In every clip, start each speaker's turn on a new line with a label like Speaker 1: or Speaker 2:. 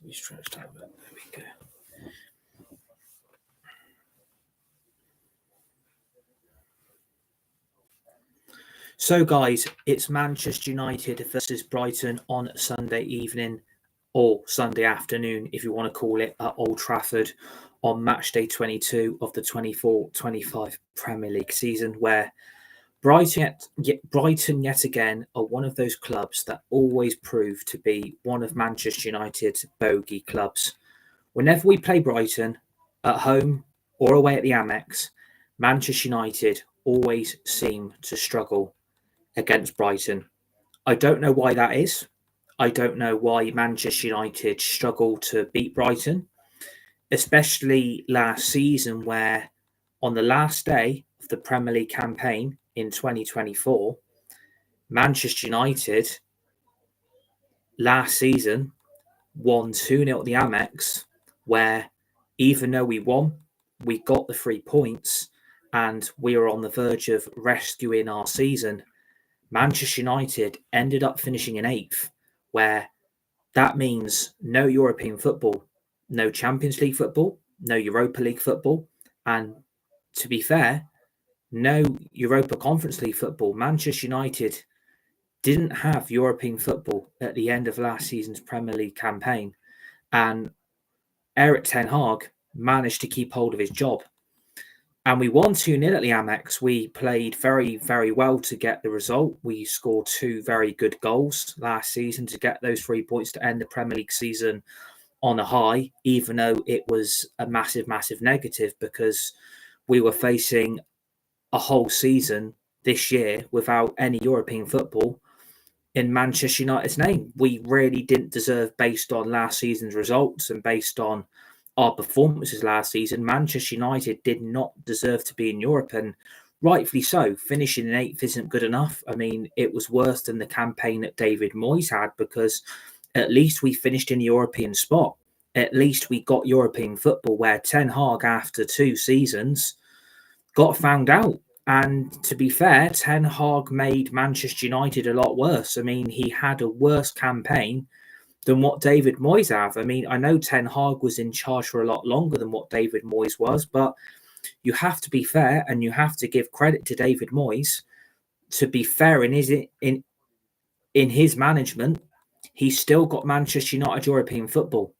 Speaker 1: be stretched out. There we go. So, guys, it's Manchester United versus Brighton on Sunday evening or Sunday afternoon, if you want to call it, at Old Trafford on match day 22 of the 24-25 Premier League season, where Brighton yet again are one of those clubs that always prove to be one of Manchester United's bogey clubs. Whenever we play Brighton at home or away at the Amex, Manchester United always seem to struggle against Brighton. I don't know why that is. I don't know why Manchester United struggle to beat Brighton, especially last season, where on the last day of the Premier League campaign in 2024, Manchester United last season won 2-0 at the Amex, where even though we won, we got the 3 points and we were on the verge of rescuing our season. Manchester United ended up finishing in 8th, where that means no European football, no Champions League football, no Europa League football, and to be fair, no Europa Conference League football. Manchester United didn't have European football at the end of last season's Premier League campaign, and Erik ten Hag managed to keep hold of his job. And we won 2-0 at the Amex. We played very, very well to get the result. We scored 2 very good goals last season to get those 3 points to end the Premier League season on a high, even though it was a massive, massive negative because we were facing a whole season this year without any European football in Manchester United's name. We really didn't deserve, based on last season's results and based on our performances last season, Manchester United did not deserve to be in Europe, and rightfully so. Finishing in 8th isn't good enough. I mean, it was worse than the campaign that David Moyes had, because at least we finished in the European spot. At least we got European football, where Ten Hag, after 2 seasons, got found out. And to be fair, Ten Hag made Manchester United a lot worse. I mean, he had a worse campaign than what David Moyes have. I mean, I know Ten Hag was in charge for a lot longer than what David Moyes was, but you have to be fair and you have to give credit to David Moyes. To be fair, in his management, he still got Manchester United European football.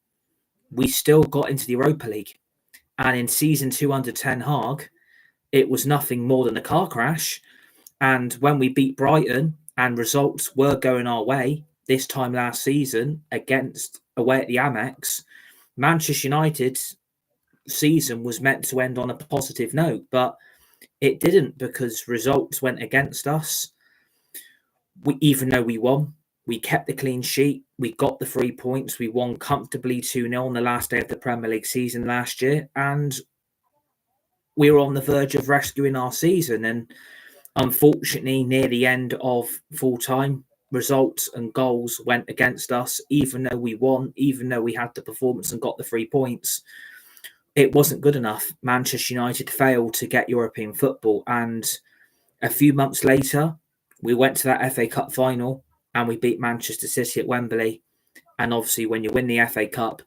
Speaker 1: We still got into the Europa League. And in season 2 under Ten Hag, it was nothing more than a car crash. And when we beat Brighton and results were going our way, this time last season away at the Amex, Manchester United's season was meant to end on a positive note, but it didn't, because results went against us. Even though we won, we kept the clean sheet, we got the 3 points, we won comfortably 2-0 on the last day of the Premier League season last year, and we were on the verge of rescuing our season. And unfortunately, near the end of full time, results and goals went against us. Even though we won, even though we had the performance and got the 3 points, it wasn't good enough. Manchester United failed to get European football. And a few months later, we went to that FA Cup final and we beat Manchester City at Wembley. And obviously, when you win the FA Cup,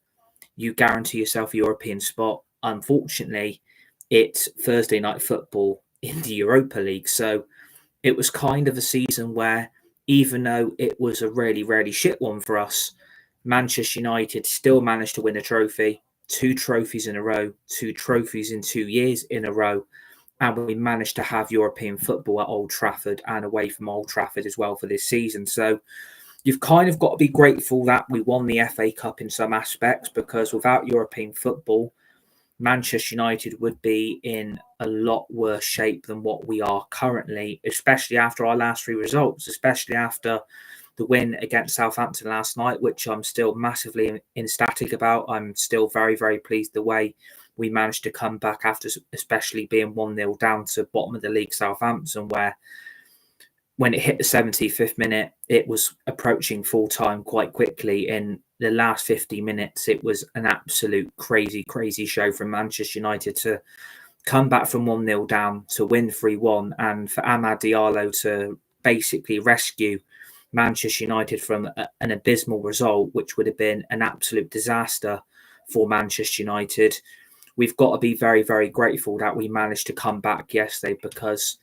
Speaker 1: you guarantee yourself a European spot. Unfortunately, it's Thursday night football in the Europa League. So it was kind of a season where, even though it was a really, really shit one for us, Manchester United still managed to win a trophy, 2 trophies in a row, 2 trophies in 2 years in a row. And we managed to have European football at Old Trafford and away from Old Trafford as well for this season. So you've kind of got to be grateful that we won the FA Cup in some aspects, because without European football, Manchester United would be in a lot worse shape than what we are currently, especially after our last 3 results, especially after the win against Southampton last night, which I'm still massively ecstatic about. I'm still very, very pleased the way we managed to come back after, especially being 1-0 down to bottom of the league Southampton, where when it hit the 75th minute, it was approaching full time quite quickly. In the last 50 minutes, it was an absolute crazy, crazy show from Manchester United to come back from 1-0 down to win 3-1, and for Amad Diallo to basically rescue Manchester United from an abysmal result, which would have been an absolute disaster for Manchester United. We've got to be very, very grateful that we managed to come back yesterday, because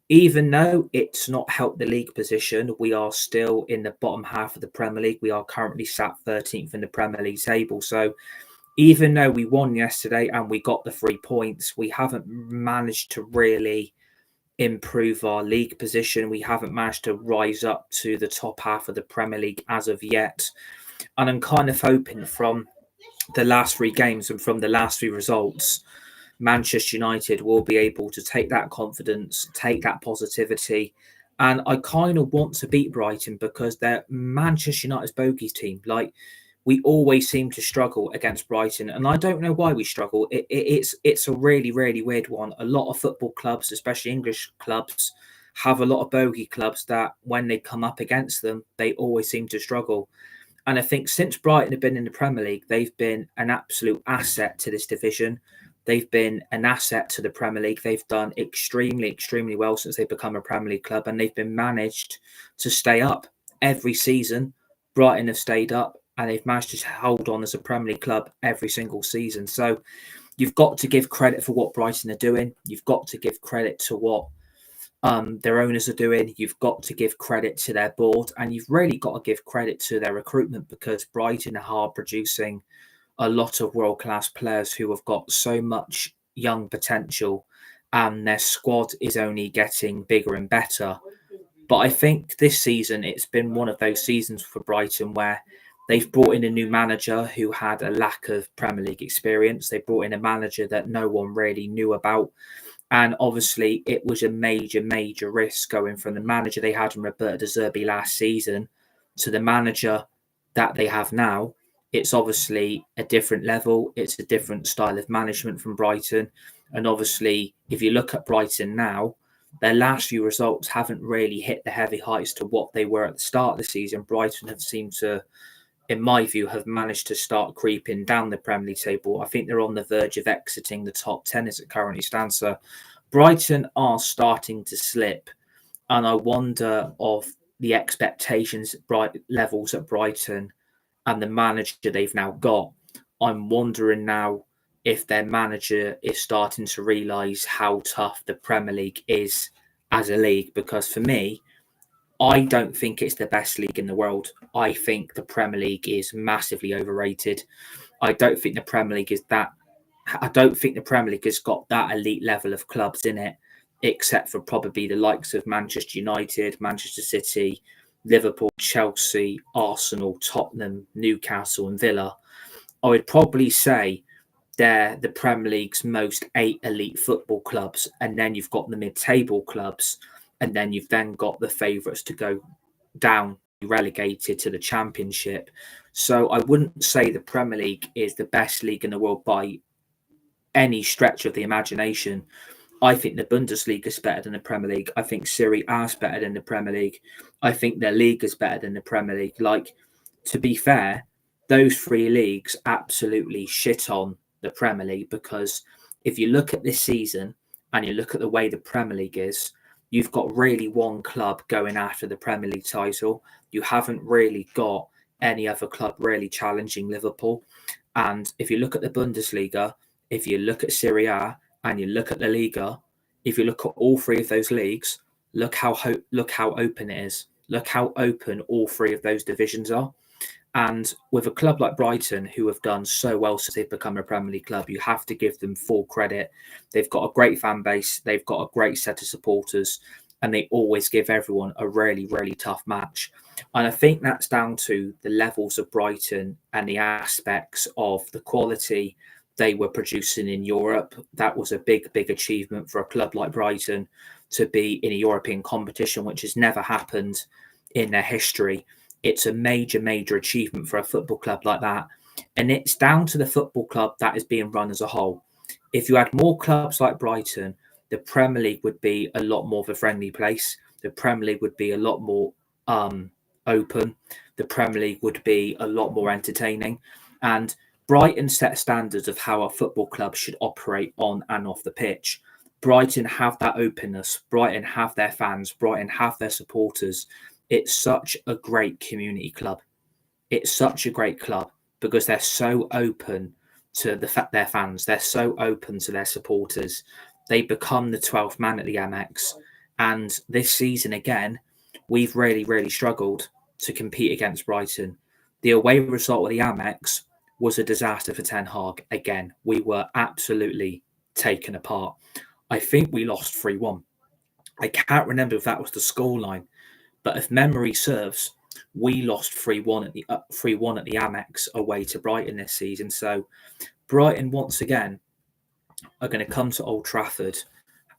Speaker 1: even though it's not helped the league position, we are still in the bottom half of the Premier League. We are currently sat 13th in the Premier League table. So even though we won yesterday and we got the 3 points, we haven't managed to really improve our league position. We haven't managed to rise up to the top half of the Premier League as of yet. And I'm kind of hoping from the last 3 games and from the last 3 results, Manchester United will be able to take that confidence, take that positivity. And I kind of want to beat Brighton because they're Manchester United's bogey team. Like, we always seem to struggle against Brighton, and I don't know why we struggle. It's a really, really weird one. A lot of football clubs, especially English clubs, have a lot of bogey clubs that when they come up against them, they always seem to struggle. And I think since Brighton have been in the Premier League, they've been an absolute asset to this division. They've been an asset to the Premier League. They've done extremely, extremely well since they've become a Premier League club, and they've been managed to stay up every season. Brighton have stayed up, and they've managed to hold on as a Premier League club every single season. So you've got to give credit for what Brighton are doing. You've got to give credit to what their owners are doing. You've got to give credit to their board, and you've really got to give credit to their recruitment, because Brighton are producing a lot of world-class players who have got so much young potential, and their squad is only getting bigger and better. But I think this season, it's been one of those seasons for Brighton where they've brought in a new manager who had a lack of Premier League experience. They brought in a manager that no one really knew about. And obviously, it was a major, major risk going from the manager they had in Roberto De Zerbi last season to the manager that they have now. It's obviously a different level. It's a different style of management from Brighton. And obviously, if you look at Brighton now, their last few results haven't really hit the heavy heights to what they were at the start of the season. Brighton have seemed to, in my view, have managed to start creeping down the Premier League table. I think they're on the verge of exiting the top 10 as it currently stands. So Brighton are starting to slip. And I wonder of the expectations levels at Brighton and the manager they've now got. I'm wondering now if their manager is starting to realise how tough the Premier League is as a league. Because for me, I don't think it's the best league in the world. I think the Premier League is massively overrated. I don't think the Premier League has got that elite level of clubs in it, except for probably the likes of Manchester United, Manchester City, Liverpool, Chelsea, Arsenal, Tottenham, Newcastle, and Villa. I would probably say they're the Premier League's most 8 elite football clubs, and then you've got the mid-table clubs, and then you've then got the favourites to go down, relegated to the Championship. So I wouldn't say the Premier League is the best league in the world by any stretch of the imagination. I think the Bundesliga is better than the Premier League. I think Serie A is better than the Premier League. I think the league is better than the Premier League. Like, to be fair, those 3 leagues absolutely shit on the Premier League, because if you look at this season and you look at the way the Premier League is, you've got really one club going after the Premier League title. You haven't really got any other club really challenging Liverpool. And if you look at the Bundesliga, if you look at Serie A, and you look at the Liga, if you look at all 3 of those leagues, look how open it is. Look how open all 3 of those divisions are. And with a club like Brighton, who have done so well since they've become a Premier League club, you have to give them full credit. They've got a great fan base. They've got a great set of supporters, and they always give everyone a really, really tough match. And I think that's down to the levels of Brighton and the aspects of the quality they were producing in Europe. That was a big, big achievement for a club like Brighton to be in a European competition, which has never happened in their history. It's a major, major achievement for a football club like that. And it's down to the football club that is being run as a whole. If you had more clubs like Brighton, the Premier League would be a lot more of a friendly place. The Premier League would be a lot more open. The Premier League would be a lot more entertaining. And Brighton set standards of how a football club should operate on and off the pitch. Brighton have that openness. Brighton have their fans. Brighton have their supporters. it's such a great community club. It's such a great club because they're so open to their fans. They're so open to their supporters. They become the 12th man at the Amex. And this season, again, we've really, really struggled to compete against Brighton. The away result with the Amex was a disaster for Ten Hag. Again, we were absolutely taken apart. I think we lost 3-1. I can't remember if that was the scoreline, but if memory serves, we lost 3-1 at the 3-1 at the Amex away to Brighton this season. So Brighton once again are going to come to Old Trafford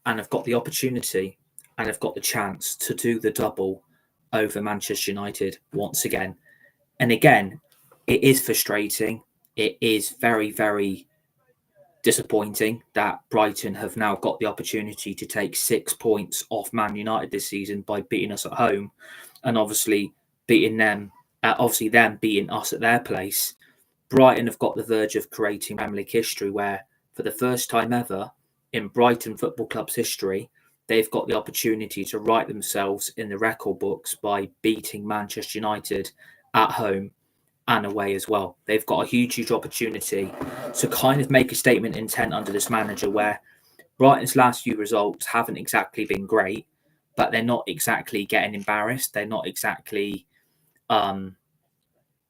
Speaker 1: and have got the opportunity and have got the chance to do the double over Manchester United once again. And again, it is frustrating. It is very, very disappointing that Brighton have now got the opportunity to take 6 points off Man United this season by beating us at home, and obviously beating them, them beating us at their place. Brighton have got the verge of creating Premier League history, where for the first time ever in Brighton Football Club's history, they've got the opportunity to write themselves in the record books by beating Manchester United at home and away as well. They've got a huge, huge opportunity to kind of make a statement intent under this manager, where Brighton's last few results haven't exactly been great, but they're not exactly getting embarrassed. They're not exactly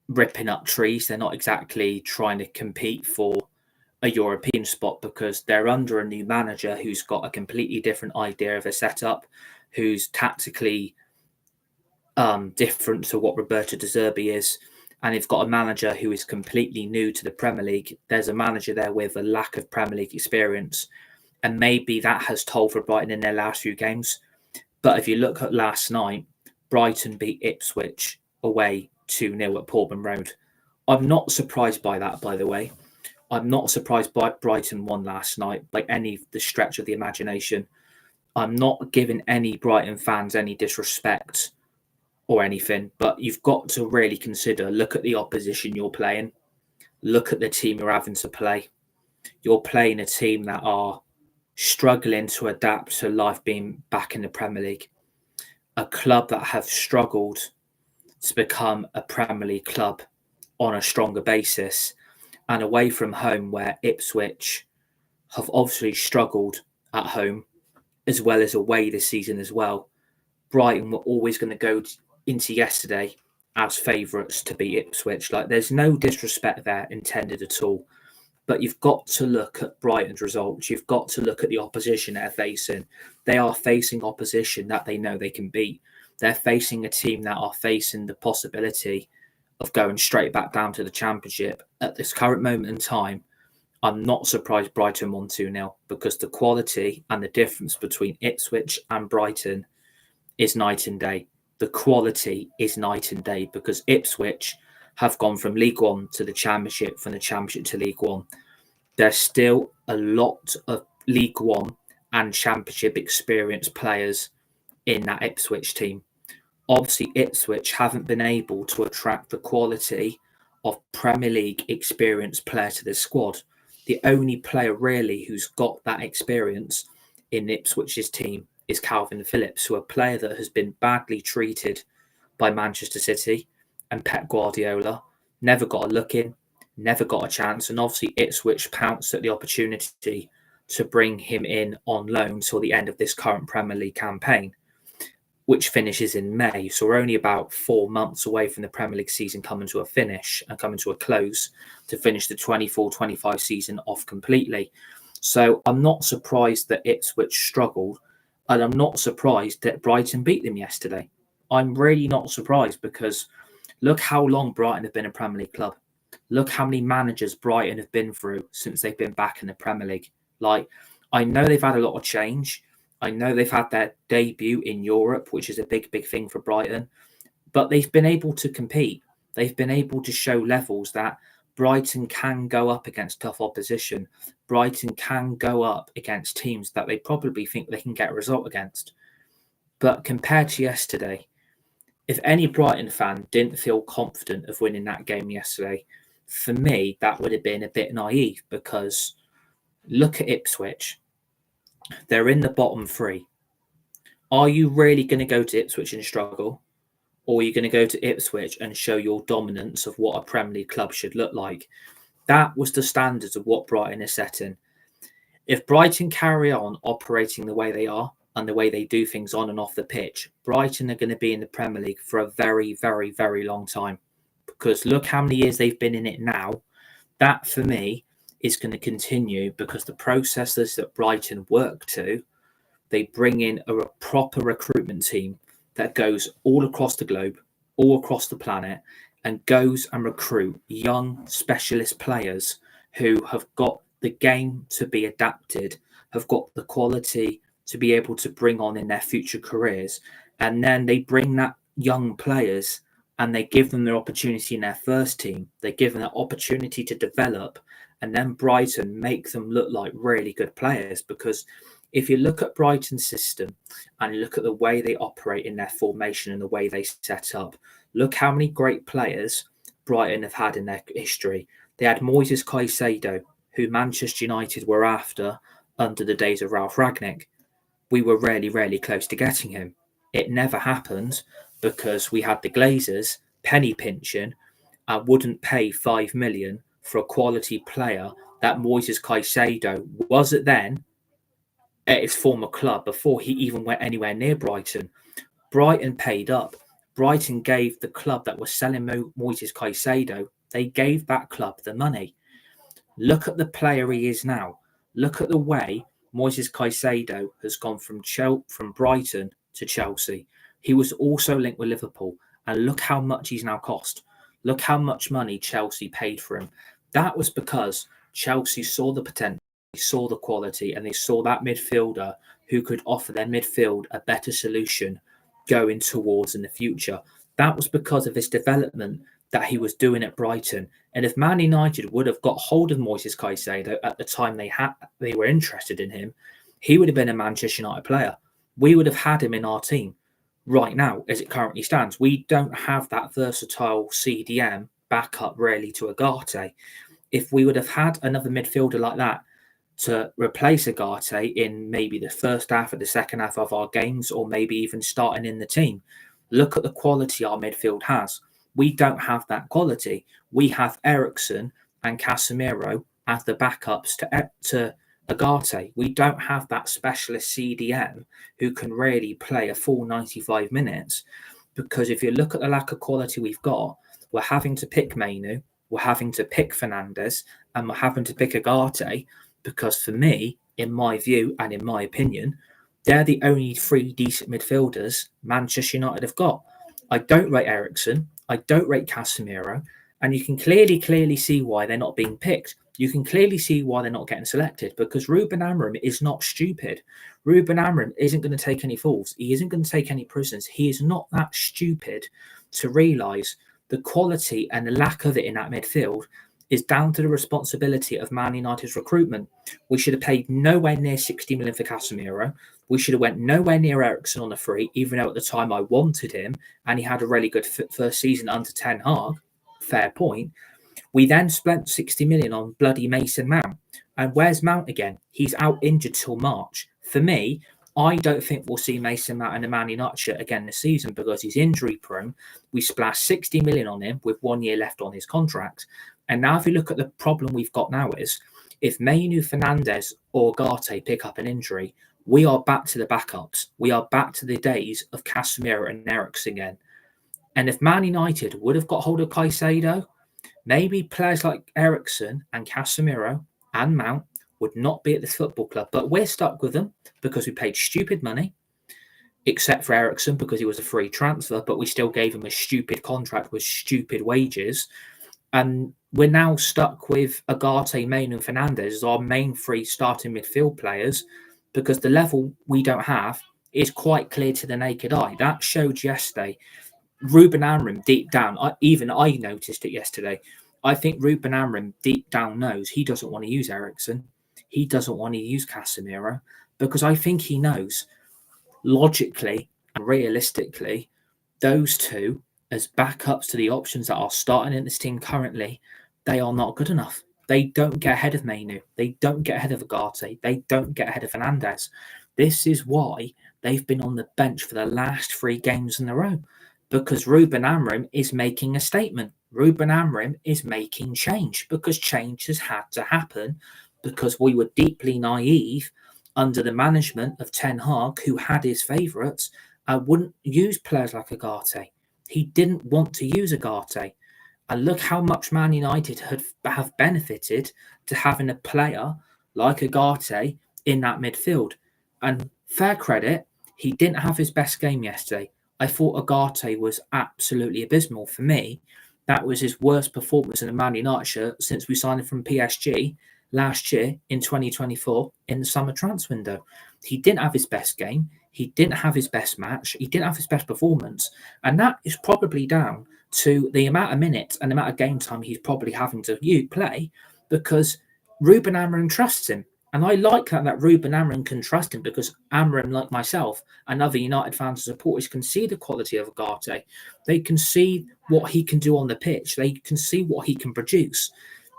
Speaker 1: ripping up trees. They're not exactly trying to compete for a European spot because they're under a new manager who's got a completely different idea of a setup, who's tactically different to what Roberto De Zerbi is. And they've got a manager who is completely new to the Premier League. There's a manager there with a lack of Premier League experience. And maybe that has told for Brighton in their last few games. But if you look at last night, Brighton beat Ipswich away 2-0 at Portman Road. I'm not surprised by that, by the way. I'm not surprised by Brighton won last night, like any the stretch of the imagination. I'm not giving any Brighton fans any disrespect or anything, but you've got to really consider, look at the opposition you're playing, look at the team you're having to play. You're playing a team that are struggling to adapt to life being back in the Premier League, a club that have struggled to become a Premier League club on a stronger basis, and away from home where Ipswich have obviously struggled at home as well as away this season as well. Brighton were always going to go into yesterday as favourites to beat Ipswich. Like, there's no disrespect there intended at all. But you've got to look at Brighton's results. You've got to look at the opposition they're facing. They are facing opposition that they know they can beat. They're facing a team that are facing the possibility of going straight back down to the Championship. At this current moment in time, I'm not surprised Brighton won 2-0 because the quality and the difference between Ipswich and Brighton is night and day. The quality is night and day because Ipswich have gone from League One to the Championship, from the Championship to League One. There's still a lot of League One and Championship experienced players in that Ipswich team. Obviously, Ipswich haven't been able to attract the quality of Premier League experienced player to this squad. The only player really who's got that experience in Ipswich's team is Calvin Phillips, who a player that has been badly treated by Manchester City and Pep Guardiola, never got a look in, never got a chance. And obviously Ipswich pounced at the opportunity to bring him in on loan till the end of this current Premier League campaign, which finishes in May. So we're only about 4 months away from the Premier League season coming to a finish and coming to a close to finish the 24-25 season off completely. So I'm not surprised that Ipswich struggled, and I'm not surprised that Brighton beat them yesterday. I'm really not surprised because look how long Brighton have been a Premier League club. Look how many managers Brighton have been through since they've been back in the Premier League. Like, I know they've had a lot of change. I know they've had their debut in Europe, which is a big, big thing for Brighton. But they've been able to compete. They've been able to show levels that Brighton can go up against tough opposition. Brighton can go up against teams that they probably think they can get a result against. But compared to yesterday, if any Brighton fan didn't feel confident of winning that game yesterday, for me, that would have been a bit naive because look at Ipswich. They're in the bottom three. Are you really going to go to Ipswich and struggle? or you're going to go to Ipswich and show your dominance of what a Premier League club should look like. That was the standards of what Brighton is setting. If Brighton carry on operating the way they are and the way they do things on and off the pitch, Brighton are going to be in the Premier League for a very, very, very long time. Because look how many years they've been in it now. That, for me, is going to continue because the processes that Brighton work to, they bring in a proper recruitment team that goes all across the globe, all across the planet, and goes and recruit young specialist players who have got the game to be adapted, have got the quality to be able to bring on in their future careers. And then they bring that young players and they give them their opportunity in their first team. They give them that opportunity to develop, and then Brighton make them look like really good players. Because if you look at Brighton's system and you look at the way they operate in their formation and the way they set up, look how many great players Brighton have had in their history. They had Moises Caicedo, who Manchester United were after under the days of Ralph Rangnick. We were really, really close to getting him. It never happened because we had the Glazers penny pinching and wouldn't pay 5 million for a quality player that Moises Caicedo was then at his former club before he even went anywhere near Brighton. Brighton paid up. Brighton gave the club that was selling Moises Caicedo, they gave that club the money. Look at the player he is now. Look at the way Moises Caicedo has gone from Brighton to Chelsea. He was also linked with Liverpool, and look how much he's now cost. Look how much money Chelsea paid for him. That was because Chelsea saw the potential, they saw the quality, and they saw that midfielder who could offer their midfield a better solution going towards in the future. That was because of his development that he was doing at Brighton. And if Man United would have got hold of Moises Caicedo at the time they were interested in him, he would have been a Manchester United player. We would have had him in our team. Right now, as it currently stands, we don't have that versatile CDM backup really to Ugarte. If we would have had another midfielder like that to replace Ugarte in maybe the first half or the second half of our games, or maybe even starting in the team, look at the quality our midfield has. We don't have that quality. We have Eriksen and Casemiro as the backups to Ugarte. We don't have that specialist CDM who can really play a full 95 minutes. Because if you look at the lack of quality we've got, we're having to pick Mainu, we're having to pick Fernandes, and we're having to pick Ugarte. Because for me, in my view and in my opinion, they're the only three decent midfielders Manchester United have got. I don't rate Eriksen, I don't rate Casemiro, and you can clearly see why they're not being picked. You can clearly see why they're not getting selected, because Ruben Amorim is not stupid. Ruben Amorim isn't going to take any fools. He isn't going to take any prisoners. He is not that stupid to realise the quality and the lack of it in that midfield is down to the responsibility of Man United's recruitment. We should have paid nowhere near 60 million for Casemiro. We should have went nowhere near Eriksen on a free, even though at the time I wanted him and he had a really good first season under Ten Hag. Fair point. We then spent 60 million on bloody Mason Mount. And where's Mount again? He's out injured till March. For me, I don't think we'll see Mason Mount in the Man United shirt again this season because he's injury prone. We splashed 60 million on him with 1 year left on his contract. And now if you look at the problem we've got now is, if Mainu, Fernandes or Ugarte pick up an injury, we are back to the backups. We are back to the days of Casemiro and Eriksen again. And if Man United would have got hold of Caicedo, maybe players like Eriksen and Casemiro and Mount would not be at this football club. But we're stuck with them because we paid stupid money, except for Eriksen because he was a free transfer, but we still gave him a stupid contract with stupid wages. And we're now stuck with Ugarte, Mainu and Fernandes as our main three starting midfield players because the level we don't have is quite clear to the naked eye. That showed yesterday. Ruben Amorim, deep down, I noticed it yesterday. I think Ruben Amorim deep down knows he doesn't want to use Eriksen. He doesn't want to use Casemiro because I think he knows logically and realistically those two as backups to the options that are starting in this team currently, they are not good enough. They don't get ahead of Mainu. They don't get ahead of Ugarte. They don't get ahead of Fernandes. This is why they've been on the bench for the last 3 games in a row. because Ruben Amorim is making a statement. Ruben Amorim is making change because change has had to happen because we were deeply naive under the management of Ten Hag, who had his favourites, and wouldn't use players like Agate. He didn't want to use Agate. And look how much Man United have benefited to having a player like Agate in that midfield. And fair credit, he didn't have his best game yesterday. I thought Agate was absolutely abysmal. For me, that was his worst performance in a Man United shirt since we signed him from PSG last year in 2024 in the summer transfer window. He didn't have his best game. He didn't have his best match. He didn't have his best performance. And that is probably down to the amount of minutes and the amount of game time he's probably having to play because Ruben Amorim trusts him. And I like that Ruben Amorim can trust him because Amorim, like myself and other United fans and supporters, can see the quality of Agate. They can see what he can do on the pitch. They can see what he can produce.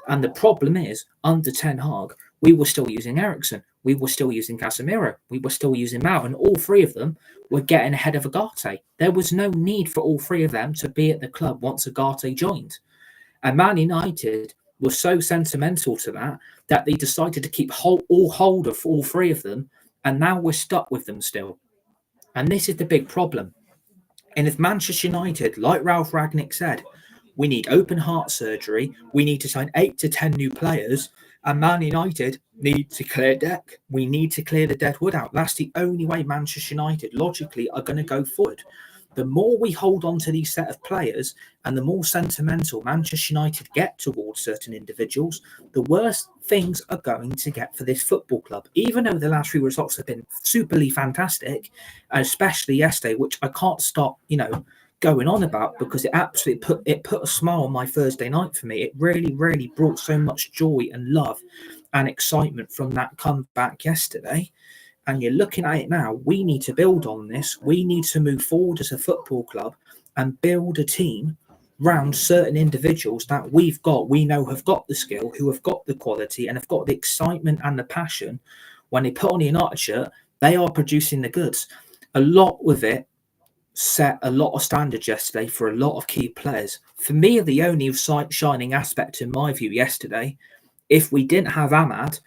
Speaker 1: And the problem is, under Ten Hag, we were still using Eriksen. We were still using Casemiro. We were still using Mount. And all three of them were getting ahead of Agate. There was no need for all three of them to be at the club once Agate joined. And Man United was so sentimental to that they decided to keep hold of all three of them. And now we're stuck with them still. And this is the big problem. And if Manchester United, like Ralph Rangnick said, we need open heart surgery, we need to sign 8 to 10 new players, and Man United need to clear deck. We need to clear the dead wood out. That's the only way Manchester United logically are going to go forward. The more we hold on to these set of players and the more sentimental Manchester United get towards certain individuals, the worse things are going to get for this football club. Even though the last few results have been superly fantastic, especially yesterday, which I can't stop, going on about because it absolutely put a smile on my Thursday night for me. It really, really brought so much joy and love and excitement from that comeback yesterday. And you're looking at it now, we need to build on this. We need to move forward as a football club and build a team around certain individuals that we know have got the skill, who have got the quality and have got the excitement and the passion. When they put on the United shirt, they are producing the goods. A lot with it set a lot of standards yesterday for a lot of key players. For me, the only shining aspect in my view yesterday, if we didn't have Ahmad,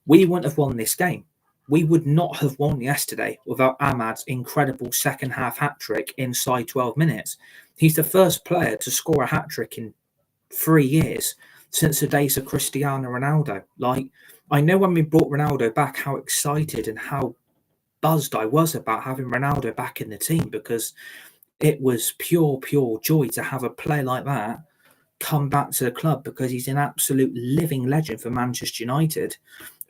Speaker 1: we wouldn't have won this game. We would not have won yesterday without Ahmad's incredible second half hat-trick inside 12 minutes. He's the first player to score a hat-trick in 3 years since the days of Cristiano Ronaldo. I know when we brought Ronaldo back, how excited and how buzzed I was about having Ronaldo back in the team because it was pure joy to have a player like that come back to the club because he's an absolute living legend for Manchester United.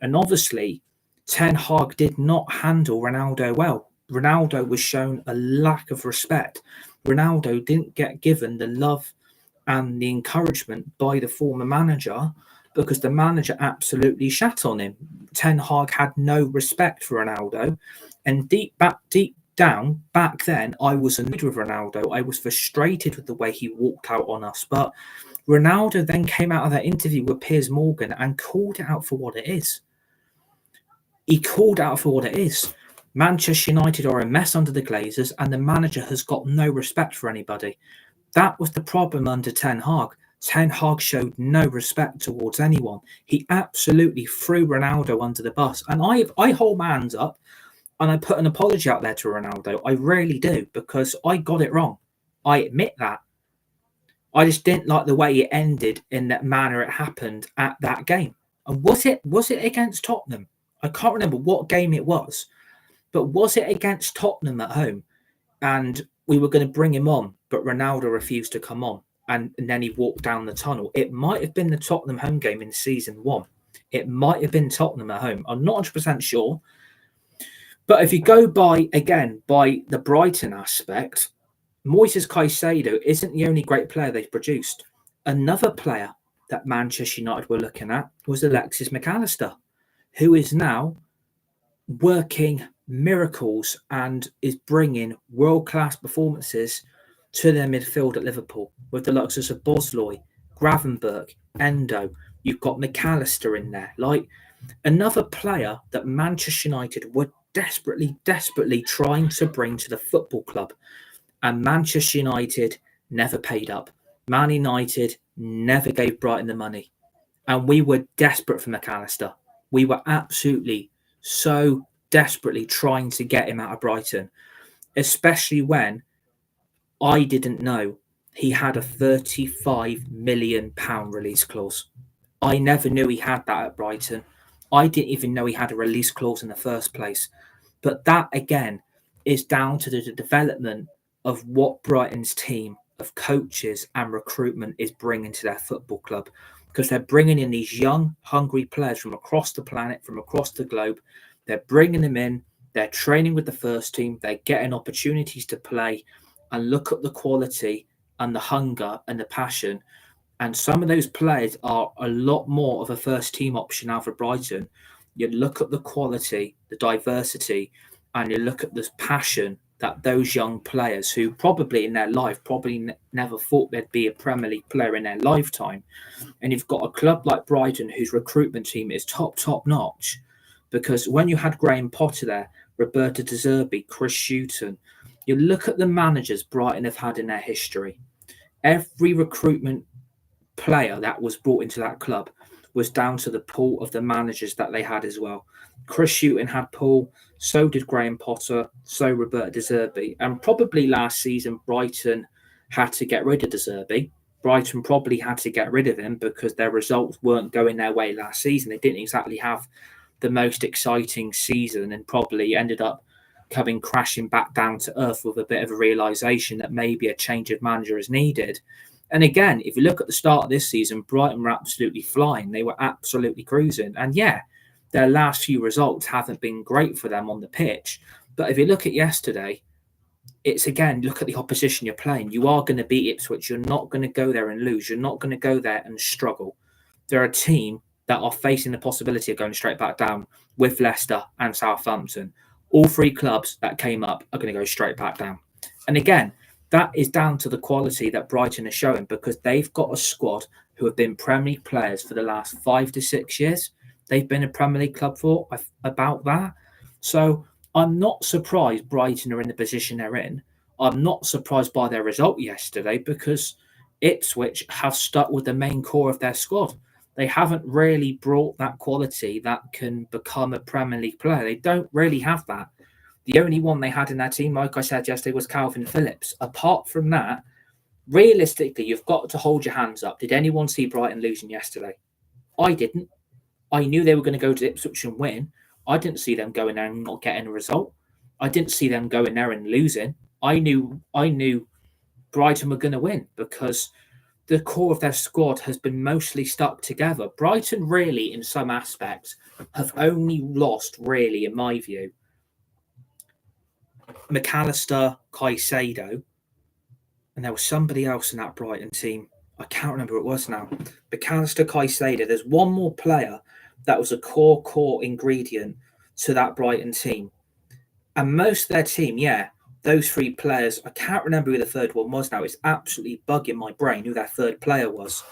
Speaker 1: And obviously, Ten Hag did not handle Ronaldo well. Ronaldo was shown a lack of respect. Ronaldo didn't get given the love and the encouragement by the former manager because the manager absolutely shat on him. Ten Hag had no respect for Ronaldo. And deep down, back then, I was annoyed with Ronaldo. I was frustrated with the way he walked out on us. But Ronaldo then came out of that interview with Piers Morgan and called it out for what it is. He called out for what it is. Manchester United are a mess under the Glazers and the manager has got no respect for anybody. That was the problem under Ten Hag. Ten Hag showed no respect towards anyone. He absolutely threw Ronaldo under the bus. And I hold my hands up and I put an apology out there to Ronaldo. I really do because I got it wrong. I admit that. I just didn't like the way it ended in that manner it happened at that game. And was it against Tottenham? I can't remember what game it was, but was it against Tottenham at home? And we were going to bring him on, but Ronaldo refused to come on. And then he walked down the tunnel. It might have been the Tottenham home game in season 1. It might have been Tottenham at home. I'm not 100% sure. But if you go by the Brighton aspect, Moises Caicedo isn't the only great player they've produced. Another player that Manchester United were looking at was Alexis McAllister, who is now working miracles and is bringing world-class performances to their midfield at Liverpool with the likes of Bosley, Gravenberch, Endo. You've got McAllister in there. Another player that Manchester United were desperately trying to bring to the football club. And Manchester United never paid up. Man United never gave Brighton the money. And we were desperate for McAllister. We were absolutely so desperately trying to get him out of Brighton, especially when I didn't know he had a £35 million release clause. I never knew he had that at Brighton. I didn't even know he had a release clause in the first place. But that, again, is down to the development of what Brighton's team of coaches and recruitment is bringing to their football club. Because they're bringing in these young, hungry players from across the planet, from across the globe. They're bringing them in. They're training with the first team. They're getting opportunities to play. And look at the quality and the hunger and the passion. And some of those players are a lot more of a first team option now for Brighton. You look at the quality, the diversity, and you look at the passion that those young players who probably in their life never thought they'd be a Premier League player in their lifetime. And you've got a club like Brighton whose recruitment team is top notch. Because when you had Graham Potter there, Roberto De Zerbi, Chris Hughton, you look at the managers Brighton have had in their history. Every recruitment player that was brought into that club was down to the pool of the managers that they had as well. Chris Hughton had Paul, so did Graham Potter, so Roberto De Zerbi. And probably last season, Brighton had to get rid of De Zerbi. Brighton probably had to get rid of him because their results weren't going their way last season. They didn't exactly have the most exciting season and probably ended up coming crashing back down to earth with a bit of a realisation that maybe a change of manager is needed. And again, if you look at the start of this season, Brighton were absolutely flying. They were absolutely cruising. And yeah, their last few results haven't been great for them on the pitch. But if you look at yesterday, it's again, look at the opposition you're playing. You are going to beat Ipswich. You're not going to go there and lose. You're not going to go there and struggle. They're a team that are facing the possibility of going straight back down with Leicester and Southampton. All three clubs that came up are going to go straight back down. And again, that is down to the quality that Brighton is showing because they've got a squad who have been Premier League players for the last 5 to 6 years. They've been a Premier League club for about that. So I'm not surprised Brighton are in the position they're in. I'm not surprised by their result yesterday because Ipswich have stuck with the main core of their squad. They haven't really brought that quality that can become a Premier League player. They don't really have that. The only one they had in their team, like I said yesterday, was Calvin Phillips. Apart from that, realistically, you've got to hold your hands up. Did anyone see Brighton losing yesterday? I didn't. I knew they were going to go to Ipswich and win. I didn't see them going there and not getting a result. I didn't see them going there and losing. I knew Brighton were going to win because the core of their squad has been mostly stuck together. Brighton really, in some aspects, have only lost, really, in my view, McAllister, Caicedo, and there was somebody else in that Brighton team. I can't remember who it was now. McAllister, Caicedo. There's one more player that was a core ingredient to that Brighton team. And most of their team, yeah, those three players, I can't remember who the third one was now. It's absolutely bugging my brain who their third player was.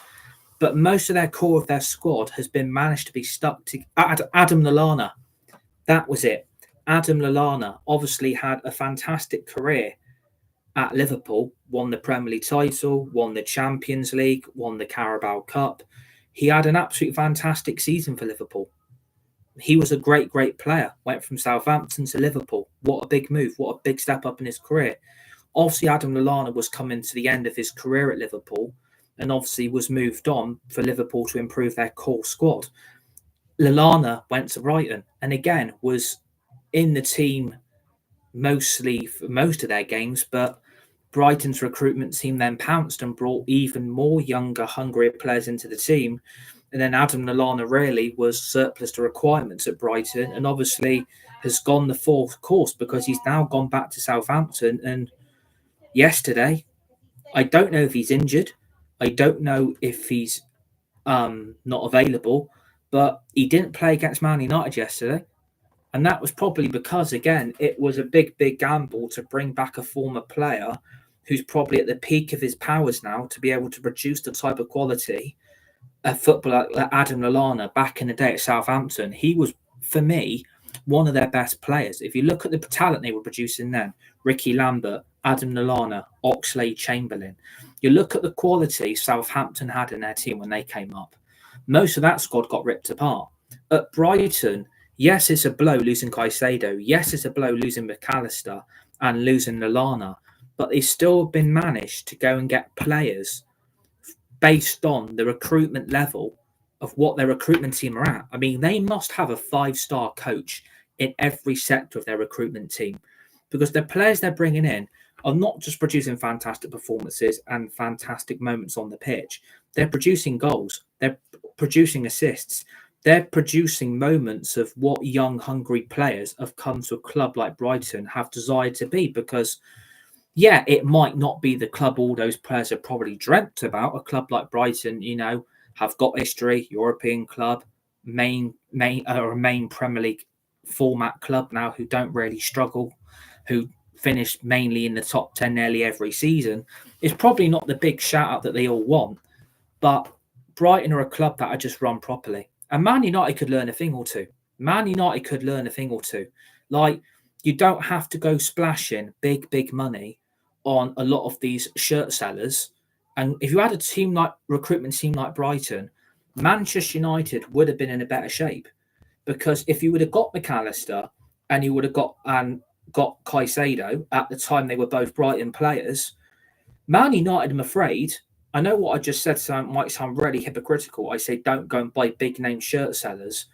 Speaker 1: But most of their core of their squad has been managed to be stuck to Adam Lallana. That was it. Adam Lallana obviously had a fantastic career at Liverpool, won the Premier League title, won the Champions League, won the Carabao Cup. He had an absolutely fantastic season for Liverpool. He was a great player. Went from Southampton to Liverpool. What a big move. What a big step up in his career. Obviously, Adam Lallana was coming to the end of his career at Liverpool and obviously was moved on for Liverpool to improve their core squad. Lallana went to Brighton and again was in the team mostly for most of their games, but Brighton's recruitment team then pounced and brought even more younger, hungrier players into the team. And then Adam Lallana really was surplus to requirements at Brighton and obviously has gone the fourth course because he's now gone back to Southampton. And yesterday, I don't know if he's injured. I don't know if he's not available, but he didn't play against Man United yesterday. And that was probably because, again, it was a big gamble to bring back a former player who's probably at the peak of his powers now to be able to produce the type of quality a footballer like Adam Lallana back in the day at Southampton. He was, for me, one of their best players. If you look at the talent they were producing then, Ricky Lambert, Adam Lallana, Oxlade-Chamberlain, you look at the quality Southampton had in their team when they came up. Most of that squad got ripped apart. At Brighton, yes, it's a blow losing Caicedo. Yes, it's a blow losing McAllister and losing Lallana. But they've still been managed to go and get players based on the recruitment level of what their recruitment team are at. I mean, they must have a 5-star coach in every sector of their recruitment team, because the players they're bringing in are not just producing fantastic performances and fantastic moments on the pitch. They're producing goals. They're producing assists. They're producing moments of what young, hungry players have come to a club like Brighton have desired to be. Because, yeah, it might not be the club all those players have probably dreamt about. A club like Brighton, have got history, European club, main Premier League format club now, who don't really struggle, who finish mainly in the top 10 nearly every season. It's probably not the big shout out that they all want, but Brighton are a club that are just run properly. And Man United could learn a thing or two. Like, you don't have to go splashing big money on a lot of these shirt sellers. And if you had a recruitment team like Brighton, Manchester United would have been in a better shape. Because if you would have got McAllister and you would have got Caicedo at the time they were both Brighton players, Man United, I'm afraid, I know what I just said might sound really hypocritical. I say don't go and buy big name shirt sellers.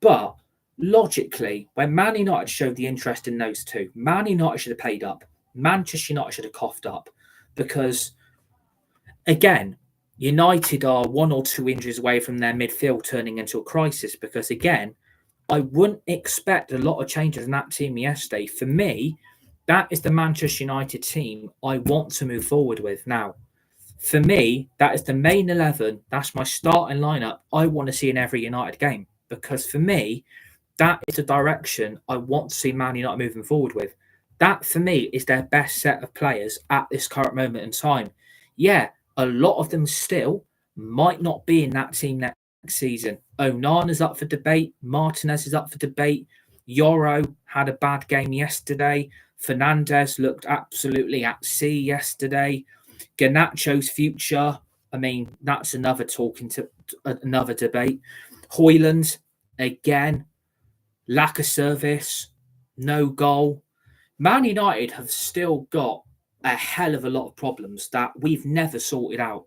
Speaker 1: But logically, when Man United showed the interest in those two, Man United should have paid up. Manchester United should have coughed up. Because, again, United are 1 or 2 injuries away from their midfield turning into a crisis. Because, again, I wouldn't expect a lot of changes in that team yesterday. For me, that is the Manchester United team I want to move forward with now. For me, that is the main 11. That's my starting lineup I want to see in every United game. Because for me, that is the direction I want to see Man United moving forward with. That, for me, is their best set of players at this current moment in time. Yeah, a lot of them still might not be in that team next season. Onana's up for debate. Martinez is up for debate. Yoro had a bad game yesterday. Fernandez looked absolutely at sea yesterday. Garnacho's future, I mean, that's another another debate. Højlund, again, lack of service, no goal. Man United have still got a hell of a lot of problems that we've never sorted out.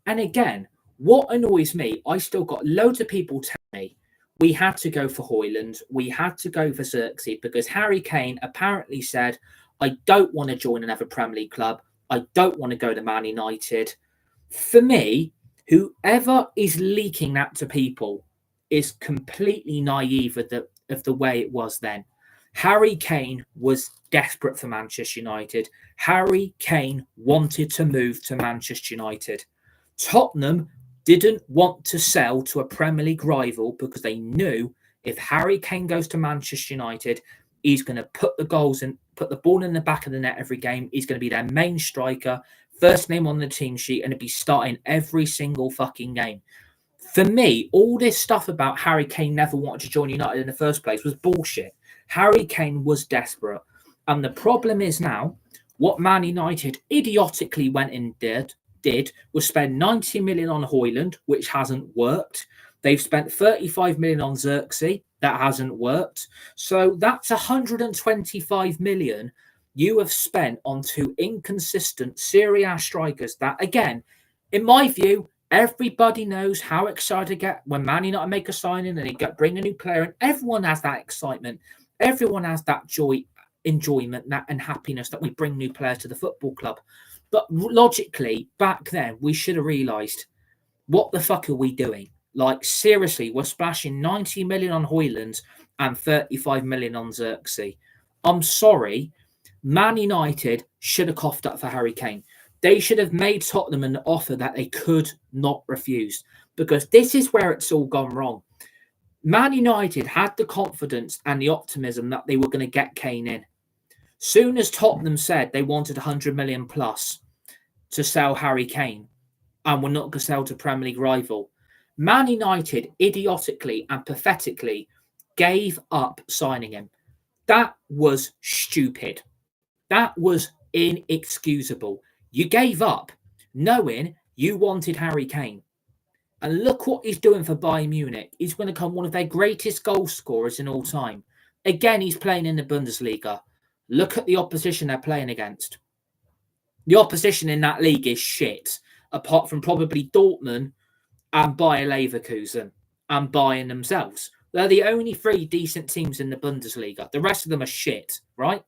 Speaker 1: And again, what annoys me, I still got loads of people tell me we had to go for Højlund, we had to go for Xerxes, because Harry Kane apparently said, I don't want to join another Premier League club. I don't want to go to Man United. For me, whoever is leaking that to people is completely naive of the way it was then. Harry Kane was desperate for Manchester United. Harry Kane wanted to move to Manchester United. Tottenham didn't want to sell to a Premier League rival because they knew if Harry Kane goes to Manchester United, he's going to put the goals and put the ball in the back of the net every game. He's going to be their main striker, first name on the team sheet, and he'd be starting every single fucking game. For me, all this stuff about Harry Kane never wanted to join United in the first place was bullshit. Harry Kane was desperate. And the problem is now, what Man United idiotically went and did was spend 90 million on Højlund, which hasn't worked. They've spent 35 million on Xerxes. That hasn't worked. So that's 125 million you have spent on 2 inconsistent Serie A strikers that, again, in my view, everybody knows how excited I get when Man United make a signing and they bring a new player in. Everyone has that excitement. Everyone has that joy, enjoyment, and happiness that we bring new players to the football club. But logically, back then, we should have realised, what the fuck are we doing? Like, seriously, we're splashing 90 million on Højlund and 35 million on Xerxes. I'm sorry, Man United should have coughed up for Harry Kane. They should have made Tottenham an offer that they could not refuse, because this is where it's all gone wrong. Man United had the confidence and the optimism that they were going to get Kane in. Soon as Tottenham said they wanted 100 million plus to sell Harry Kane and were not going to sell to Premier League rival, Man United idiotically and pathetically gave up signing him. That was stupid. That was inexcusable. You gave up knowing you wanted Harry Kane. And look what he's doing for Bayern Munich. He's going to become one of their greatest goal scorers in all time. Again, he's playing in the Bundesliga. Look at the opposition they're playing against. The opposition in that league is shit, apart from probably Dortmund and Bayer Leverkusen and Bayern themselves. They're the only three decent teams in the Bundesliga. The rest of them are shit, right?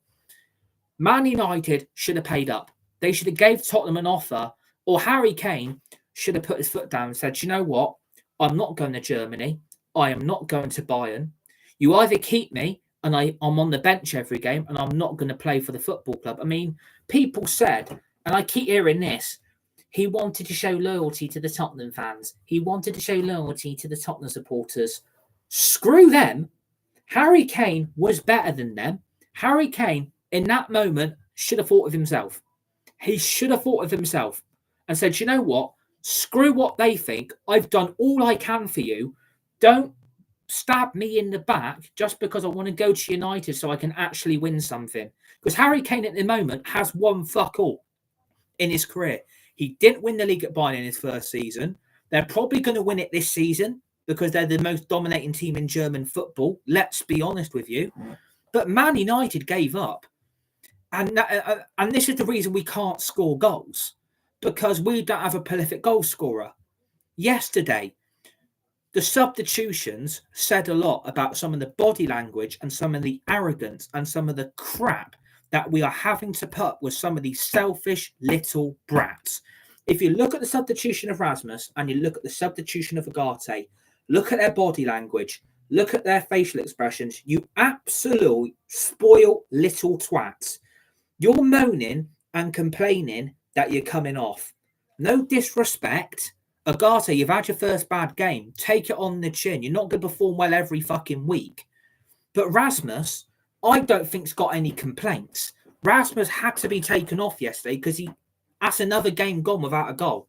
Speaker 1: Man United should have paid up. They should have gave Tottenham an offer, or Harry Kane should have put his foot down and said, you know what? I'm not going to Germany. I am not going to Bayern. You either keep me and I'm on the bench every game and I'm not going to play for the football club. I mean, people said, and I keep hearing this, he wanted to show loyalty to the Tottenham fans. He wanted to show loyalty to the Tottenham supporters. Screw them. Harry Kane was better than them. Harry Kane, in that moment, should have thought of himself. He should have thought of himself and said, you know what? Screw what they think. I've done all I can for you. Don't stab me in the back just because I want to go to United so I can actually win something. Because Harry Kane at the moment has won fuck all in his career. He didn't win the league at Bayern in his first season. They're probably going to win it this season because they're the most dominating team in German football. Let's be honest with you. But Man United gave up. And this is the reason we can't score goals. Because we don't have a prolific goal scorer. Yesterday, the substitutions said a lot about some of the body language and some of the arrogance and some of the crap that we are having to put with some of these selfish little brats. If you look at the substitution of Rasmus and you look at the substitution of Agate, look at their body language, look at their facial expressions, you absolute spoiled little twats. You're moaning and complaining that you're coming off. No disrespect. Agate, you've had your first bad game. Take it on the chin. You're not going to perform well every fucking week. But Rasmus, I don't think's got any complaints. Rasmus had to be taken off yesterday because that's another game gone without a goal.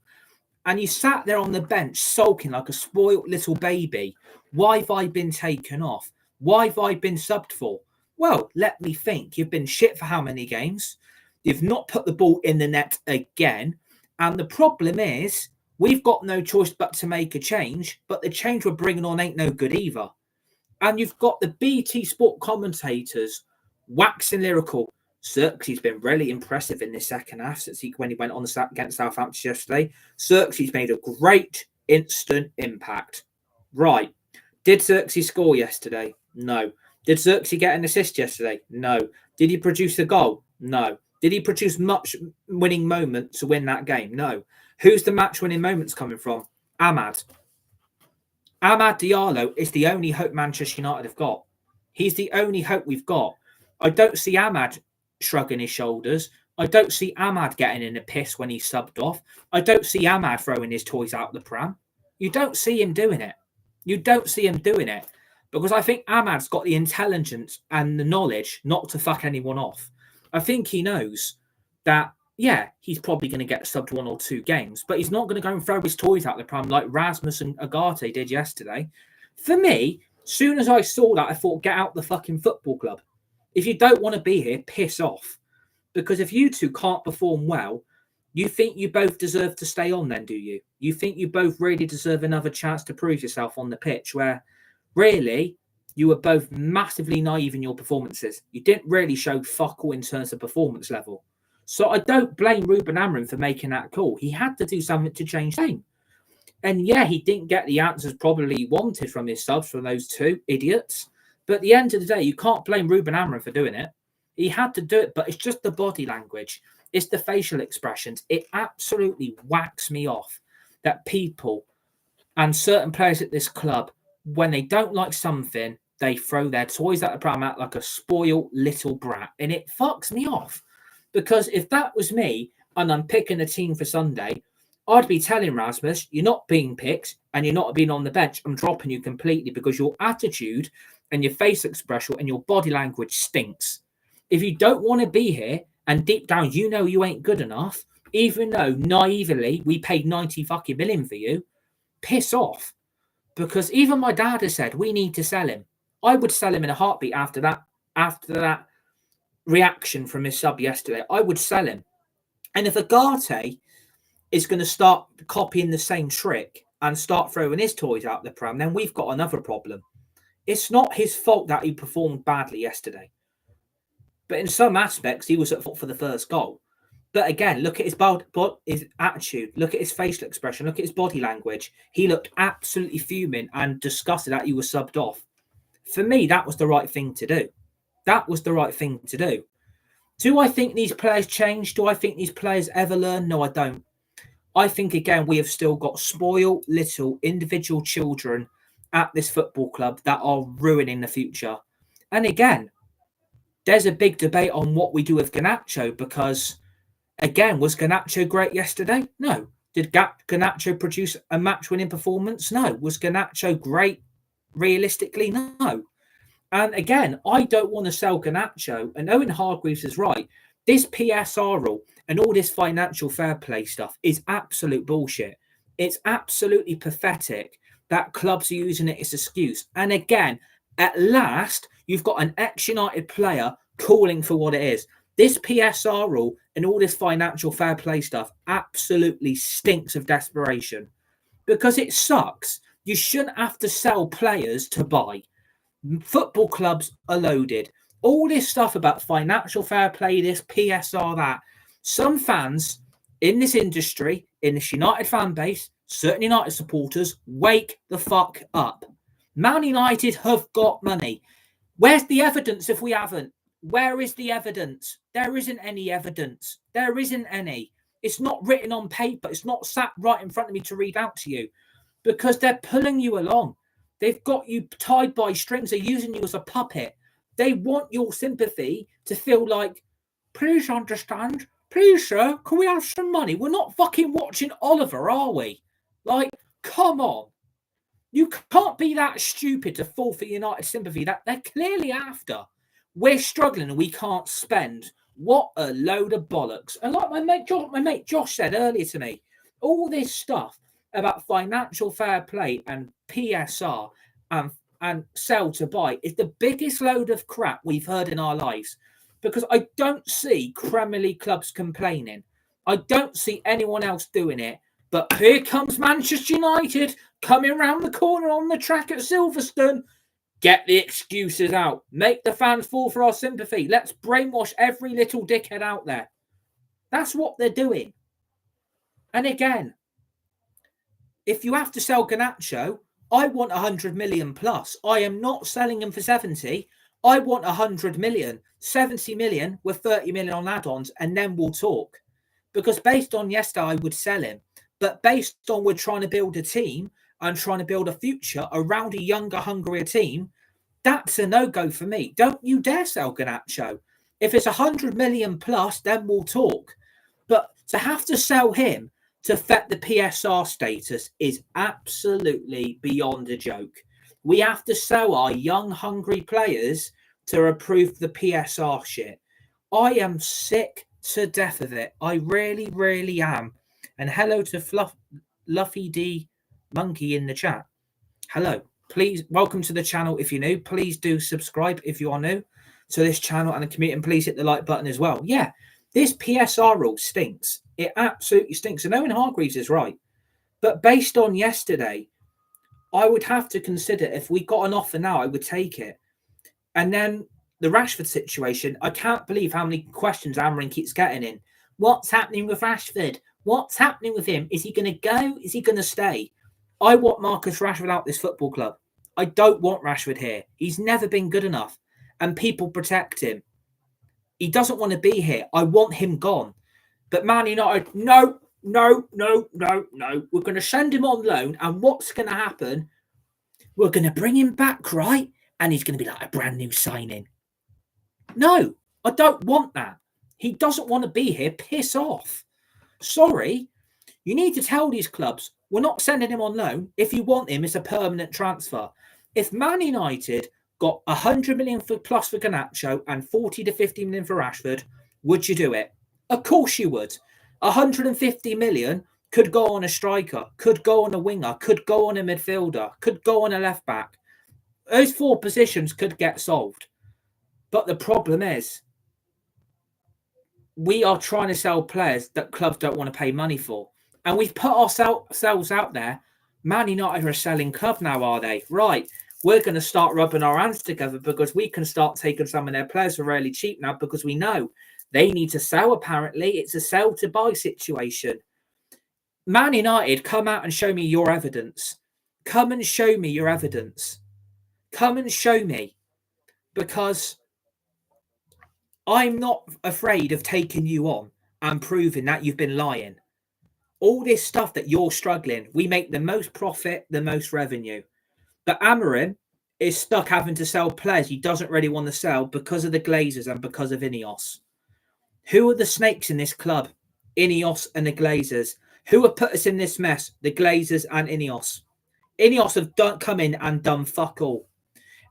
Speaker 1: And you sat there on the bench sulking like a spoiled little baby. Why have I been taken off? Why have I been subbed for? Well, let me think. You've been shit for how many games? You've not put the ball in the net again. And the problem is, we've got no choice but to make a change, but the change we're bringing on ain't no good either. And you've got the BT Sport commentators waxing lyrical. Xerxes been really impressive in this second half when he went on against Southampton yesterday. Xerxes made a great instant impact. Right. Did Xerxes score yesterday? No. Did Xerxes get an assist yesterday? No. Did he produce a goal? No. Did he produce much winning moment to win that game? No. Who's the match-winning moments coming from? Amad. Amad Diallo is the only hope Manchester United have got. He's the only hope we've got. I don't see Amad shrugging his shoulders. I don't see Amad getting in a piss when he's subbed off. I don't see Amad throwing his toys out the pram. You don't see him doing it. You don't see him doing it. Because I think Amad's got the intelligence and the knowledge not to fuck anyone off. I think he knows that, yeah, he's probably going to get subbed 1 or 2 games, but he's not going to go and throw his toys out the pram like Rasmus and Agate did yesterday. For me, soon as I saw that, I thought, get out the fucking football club. If you don't want to be here, piss off. Because if you two can't perform well, you think you both deserve to stay on then, do you? You think you both really deserve another chance to prove yourself on the pitch where, really, you were both massively naive in your performances. You didn't really show fuck all in terms of performance level. So I don't blame Ruben Amorim for making that call. He had to do something to change the game. And yeah, he didn't get the answers probably he wanted from his subs, from those 2 idiots. But at the end of the day, you can't blame Ruben Amorim for doing it. He had to do it, but it's just the body language. It's the facial expressions. It absolutely whacks me off that people and certain players at this club, when they don't like something, they throw their toys at the pram out like a spoiled little brat. And it fucks me off. Because if that was me and I'm picking a team for Sunday, I'd be telling Rasmus, you're not being picked and you're not being on the bench. I'm dropping you completely because your attitude and your face expression and your body language stinks. If you don't want to be here and deep down you know you ain't good enough, even though naively we paid 90 fucking million for you, piss off. Because even my dad has said we need to sell him. I would sell him in a heartbeat after that reaction from his sub yesterday. I would sell him. And if Agate is going to start copying the same trick and start throwing his toys out the pram, then we've got another problem. It's not his fault that he performed badly yesterday. But in some aspects, he was at fault for the first goal. But again, look at his attitude. Look at his facial expression. Look at his body language. He looked absolutely fuming and disgusted that he was subbed off. For me, that was the right thing to do. That was the right thing to do. Do I think these players change? Do I think these players ever learn? No, I don't. I think, again, we have still got spoiled little individual children at this football club that are ruining the future. And again, there's a big debate on what we do with Garnacho because, again, was Garnacho great yesterday? No. Did Garnacho produce a match-winning performance? No. Was Garnacho great realistically? No. And again, I don't want to sell Garnacho. And Owen Hargreaves is right. This PSR rule and all this financial fair play stuff is absolute bullshit. It's absolutely pathetic that clubs are using it as an excuse. And again, at last, you've got an ex-United player calling for what it is. This PSR rule and all this financial fair play stuff absolutely stinks of desperation because it sucks. You shouldn't have to sell players to buy. Football clubs are loaded. All this stuff about financial fair play, this PSR, that. Some fans in this industry, in this United fan base, certain United supporters, wake the fuck up. Man United have got money. Where's the evidence if we haven't? Where is the evidence? There isn't any evidence. There isn't any. It's not written on paper. It's not sat right in front of me to read out to you because they're pulling you along. They've got you tied by strings. They're using you as a puppet. They want your sympathy to feel like, please understand, please, sir, can we have some money? We're not fucking watching Oliver, are we? Like, come on. You can't be that stupid to fall for United sympathy that they're clearly after. We're struggling and we can't spend. What a load of bollocks. And like my mate Josh said earlier to me, all this stuff about financial fair play and PSR and sell to buy is the biggest load of crap we've heard in our lives because I don't see Premier League clubs complaining. I don't see anyone else doing it. But here comes Manchester United coming round the corner on the track at Silverstone. Get the excuses out. Make the fans fall for our sympathy. Let's brainwash every little dickhead out there. That's what they're doing. And again, if you have to sell Garnacho, I want 100 million plus. I am not selling him for 70. I want 100 million, 70 million with 30 million on add-ons, and then we'll talk. Because based on yesterday, I would sell him. But based on we're trying to build a team and trying to build a future around a younger, hungrier team, that's a no-go for me. Don't you dare sell Garnacho. If it's 100 million plus, then we'll talk. But to have to sell him to affect the PSR status is absolutely beyond a joke. We have to sell our young, hungry players to approve the PSR shit. I am sick to death of it. I really, really am. And hello to Fluffy D Monkey in the chat. Hello. Please, welcome to the channel if you're new. Please do subscribe if you are new to this channel and the community. And please hit the like button as well. Yeah, this PSR rule stinks. It absolutely stinks. And Owen Hargreaves is right. But based on yesterday, I would have to consider if we got an offer now, I would take it. And then the Rashford situation, I can't believe how many questions Amarin keeps getting in. What's happening with Rashford? What's happening with him? Is he going to go? Is he going to stay? I want Marcus Rashford out this football club. I don't want Rashford here. He's never been good enough. And people protect him. He doesn't want to be here. I want him gone. But Man United, no. We're going to send him on loan. And what's going to happen? We're going to bring him back, right? And he's going to be like a brand new signing. No, I don't want that. He doesn't want to be here. Piss off. Sorry. You need to tell these clubs, we're not sending him on loan. If you want him, it's a permanent transfer. If Man United got 100 million plus for Garnacho and 40 to 50 million for Rashford, would you do it? Of course you would. 150 million could go on a striker, could go on a winger, could go on a midfielder, could go on a left back. those 4 positions could get solved. But the problem is, we are trying to sell players that clubs don't want to pay money for. And we've put ourselves out there. Man United are a selling club now, are they? Right. We're going to start rubbing our hands together because we can start taking some of their players for really cheap now because we know they need to sell, apparently. It's a sell to buy situation. Man United, come out and show me your evidence. Come and show me your evidence. Come and show me. Because I'm not afraid of taking you on and proving that you've been lying. All this stuff that you're struggling, we make the most profit, the most revenue. But Amorim is stuck having to sell players he doesn't really want to sell because of the Glazers and because of Ineos. Who are the snakes in this club? Ineos and the Glazers. Who have put us in this mess? The Glazers and Ineos. Ineos have come in and done fuck all.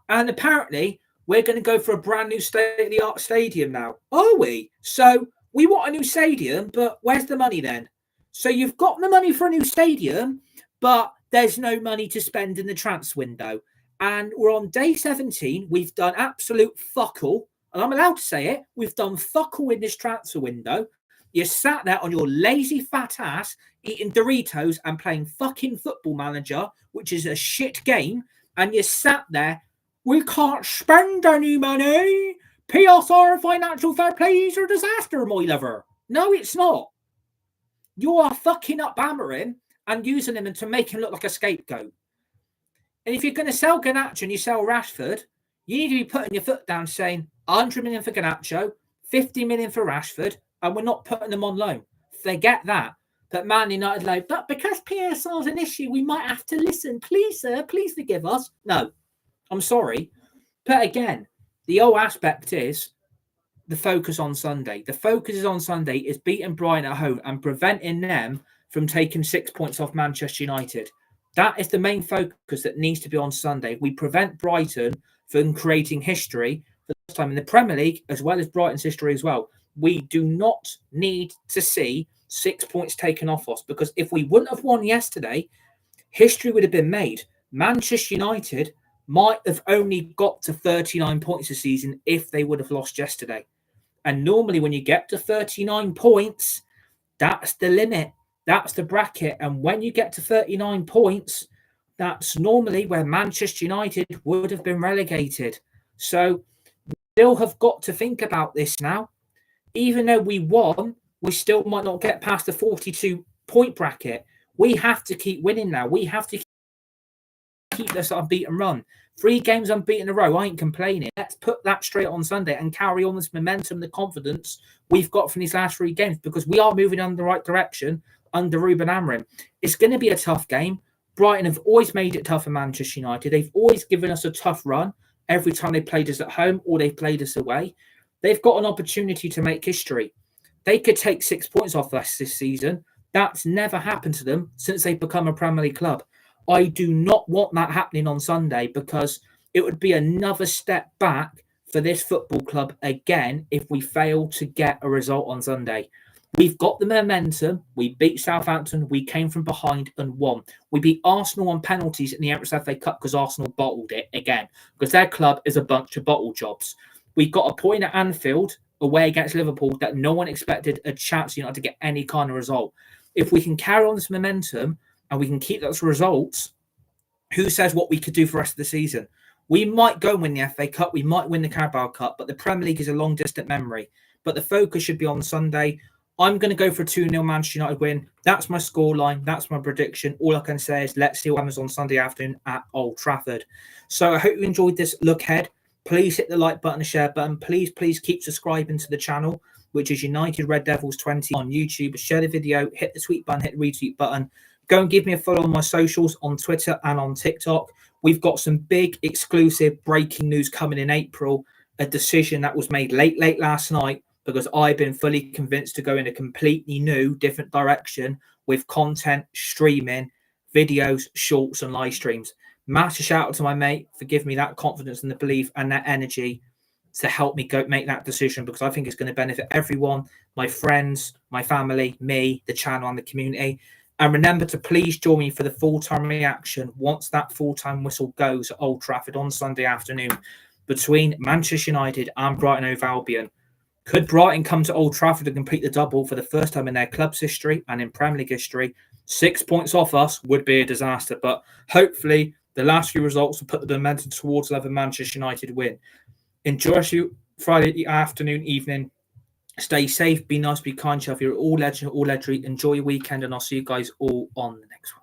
Speaker 1: And apparently, we're going to go for a brand new state-of-the-art stadium now. Are we? So we want a new stadium, but where's the money then? So you've got the money for a new stadium, but there's no money to spend in the transfer window. And we're on day 17. We've done absolute fuck all. And I'm allowed to say it. We've done fuck all in this transfer window. You sat there on your lazy fat ass eating Doritos and playing fucking Football Manager, which is a shit game. And you sat there. We can't spend any money. PSR financial fair play is a disaster, my lover. No, it's not. You are fucking up Amorim and using him to make him look like a scapegoat. And if you're going to sell Garnacho and you sell Rashford, you need to be putting your foot down saying 100 million for Garnacho, 50 million for Rashford, and we're not putting them on loan. Forget that. But Man United like, but because PSR is an issue, we might have to listen. Please, sir, please forgive us. No. I'm sorry. But again, the whole aspect is the focus on Sunday. The focus is on Sunday is beating Brighton at home and preventing them from taking 6 points off Manchester United. That is the main focus that needs to be on Sunday. We prevent Brighton from creating history for the first time in the Premier League, as well as Brighton's history as well. We do not need to see 6 points taken off us, because if we wouldn't have won yesterday, history would have been made. Manchester United might have only got to 39 points this season if they would have lost yesterday. And normally when you get to 39 points, that's the limit. That's the bracket. And when you get to 39 points, that's normally where Manchester United would have been relegated. So we still have got to think about this now. Even though we won, we still might not get past the 42-point bracket. We have to keep winning now. We have to keep this unbeaten run. 3 games unbeaten in a row. I ain't complaining. Let's put that straight on Sunday and carry on this momentum, the confidence we've got from these last 3 games, because we are moving in the right direction under Ruben Amorim. It's going to be a tough game. Brighton have always made it tough for Manchester United. They've always given us a tough run every time they played us at home or they've played us away. They've got an opportunity to make history. They could take 6 points off us this season. That's never happened to them since they've become a Premier League club. I do not want that happening on Sunday, because it would be another step back for this football club again if we fail to get a result on Sunday. We've got the momentum. We beat Southampton. We came from behind and won. We beat Arsenal on penalties in the Emirates FA Cup because Arsenal bottled it again, because their club is a bunch of bottle jobs. We got a point at Anfield away against Liverpool that no one expected a chance to get any kind of result. If we can carry on this momentum and we can keep those results, who says what we could do for the rest of the season? We might go and win the FA Cup. We might win the Carabao Cup, but the Premier League is a long distant memory. But the focus should be on Sunday. I'm going to go for a 2-0 Manchester United win. That's my scoreline. That's my prediction. All I can say is let's see what happens on Sunday afternoon at Old Trafford. So I hope you enjoyed this look ahead. Please hit the like button, the share button. Please keep subscribing to the channel, which is United Red Devils 20 on YouTube. Share the video, hit the tweet button, hit the retweet button. Go and give me a follow on my socials on Twitter and on TikTok. We've got some big exclusive breaking news coming in April. A decision that was made late last night, because I've been fully convinced to go in a completely new, different direction with content, streaming, videos, shorts, and live streams. Massive shout out to my mate for giving me that confidence and the belief and that energy to help me go make that decision, because I think it's going to benefit everyone, my friends, my family, me, the channel, and the community. And remember to please join me for the full-time reaction once that full-time whistle goes at Old Trafford on Sunday afternoon between Manchester United and Brighton Hove Albion. Could Brighton come to Old Trafford and complete the double for the first time in their club's history and in Premier League history? 6 points off us would be a disaster, but hopefully the last few results will put the momentum towards another Manchester United win. Enjoy your Friday afternoon, evening. Stay safe, be nice, be kind to yourself. You're all legend, all legend. Enjoy your weekend, and I'll see you guys all on the next one.